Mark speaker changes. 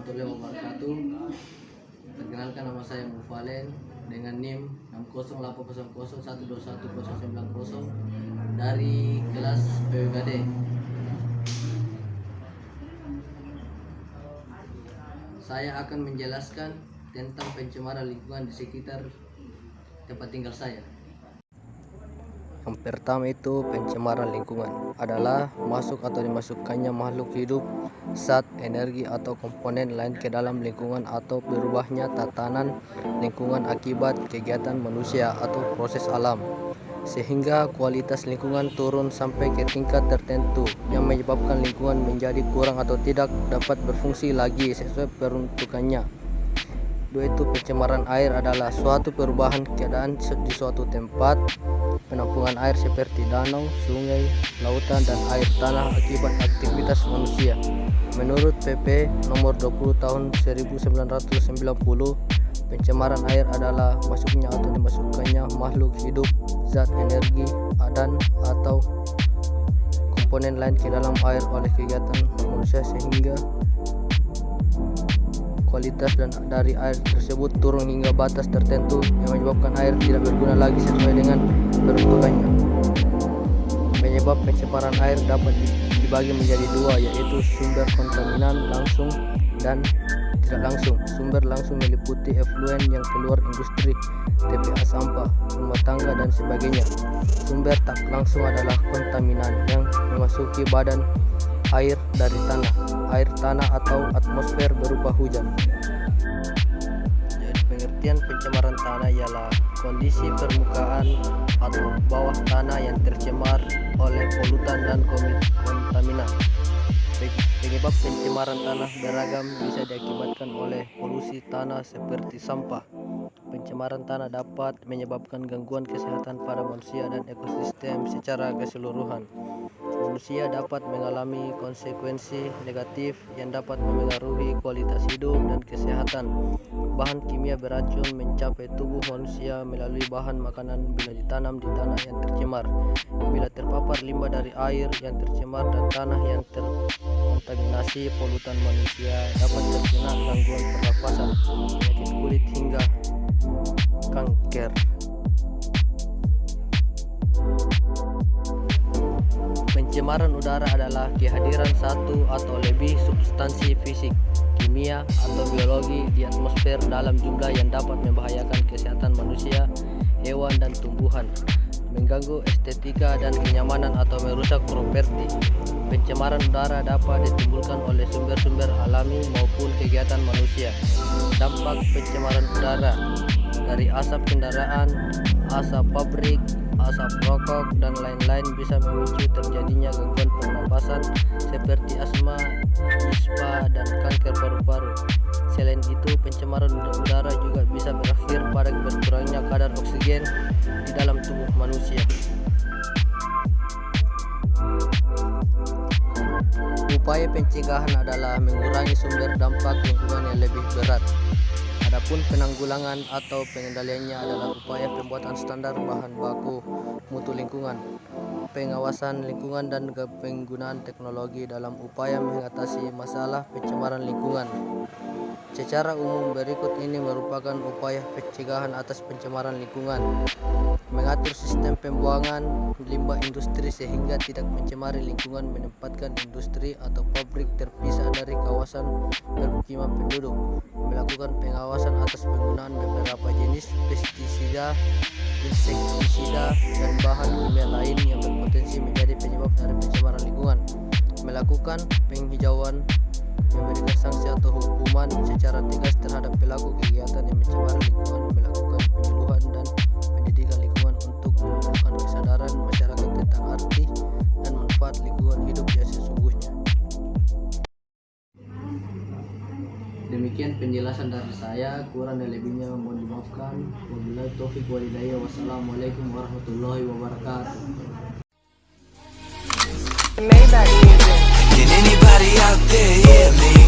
Speaker 1: warahmatullahi wabarakatuh. Perkenalkan, nama saya Mufalen dengan NIM 60800121090 dari kelas PWKD. Saya akan menjelaskan tentang pencemaran lingkungan di sekitar tempat tinggal saya. Yang pertama itu pencemaran lingkungan adalah masuk atau dimasukkannya makhluk hidup, zat, energi atau komponen lain ke dalam lingkungan atau berubahnya tatanan lingkungan akibat kegiatan manusia atau proses alam, sehingga kualitas lingkungan turun sampai ke tingkat tertentu yang menyebabkan lingkungan menjadi kurang atau tidak dapat berfungsi lagi sesuai peruntukannya. Dua itu pencemaran air adalah suatu perubahan keadaan di suatu tempat penampungan air seperti danau, sungai, lautan, dan air tanah akibat aktivitas manusia. Menurut PP nomor 20 tahun 1990, pencemaran air adalah masuknya atau dimasukkannya makhluk hidup, zat, energi, dan atau komponen lain ke dalam air oleh kegiatan manusia sehingga kualitas dari air tersebut turun hingga batas tertentu yang menyebabkan air tidak berguna lagi sesuai dengan peruntukannya. Penyebab pencemaran air dapat dibagi menjadi dua, yaitu sumber kontaminan langsung dan tidak langsung. Sumber langsung meliputi efluen yang keluar industri, TPA sampah, rumah tangga, dan sebagainya. Sumber tak langsung adalah kontaminan yang memasuki badan air dari tanah, air tanah atau atmosfer berupa hujan. Jadi pengertian pencemaran tanah ialah kondisi permukaan atau bawah tanah yang tercemar oleh polutan dan kontaminan. Penyebab pencemaran tanah beragam, bisa diakibatkan oleh polusi tanah seperti sampah. Pencemaran tanah dapat menyebabkan gangguan kesehatan pada manusia dan ekosistem secara keseluruhan. Manusia dapat mengalami konsekuensi negatif yang dapat memengaruhi kualitas hidup dan kesehatan. Bahan kimia beracun mencapai tubuh manusia melalui bahan makanan bila ditanam di tanah yang tercemar. Bila terpapar limbah dari air yang tercemar dan tanah yang terkontaminasi polutan, manusia dapat terkena gangguan pernafasan, penyakit kulit hingga kanker. Pencemaran udara adalah kehadiran satu atau lebih substansi fisik, kimia, atau biologi di atmosfer dalam jumlah yang dapat membahayakan kesehatan manusia, hewan, dan tumbuhan, mengganggu estetika dan kenyamanan atau merusak properti. Pencemaran udara dapat ditimbulkan oleh sumber-sumber alami maupun kegiatan manusia. Dampak pencemaran udara dari asap kendaraan, asap pabrik, asap rokok, dan lain-lain bisa memicu terjadinya gangguan pernapasan seperti asma, ispa, dan kanker paru-paru. Selain itu, pencemaran udara juga bisa berakhir pada berkurangnya kadar oksigen di dalam tubuh manusia. Upaya pencegahan adalah mengurangi sumber dampak lingkungan yang lebih berat. Adapun penanggulangan atau pengendaliannya adalah upaya pembuatan standar bahan baku mutu lingkungan, pengawasan lingkungan, dan penggunaan teknologi dalam upaya mengatasi masalah pencemaran lingkungan. Secara umum berikut ini merupakan upaya pencegahan atas pencemaran lingkungan: mengatur sistem pembuangan limbah industri sehingga tidak mencemari lingkungan, menempatkan industri atau pabrik terpisah dari kawasan permukiman penduduk, melakukan pengawasan atas penggunaan beberapa jenis pestisida, insektisida, dan bahan kimia lain yang berpotensi menjadi penyebab dari pencemaran lingkungan, melakukan penghijauan, memberikan sanksi atau hukuman secara tegas terhadap pelaku kegiatan yang mencemari lingkungan, melakukan penyuluhan dan pendidikan lingkungan untuk menumbuhkan kesadaran masyarakat tentang arti dan manfaat lingkungan hidup yang sesungguhnya. Demikian penjelasan dari saya, kurang dan lebihnya mohon dimaafkan. Wabillahi taufiq wal hidayah. Wassalamualaikum warahmatullahi wabarakatuh.
Speaker 2: Can anybody out there hear me?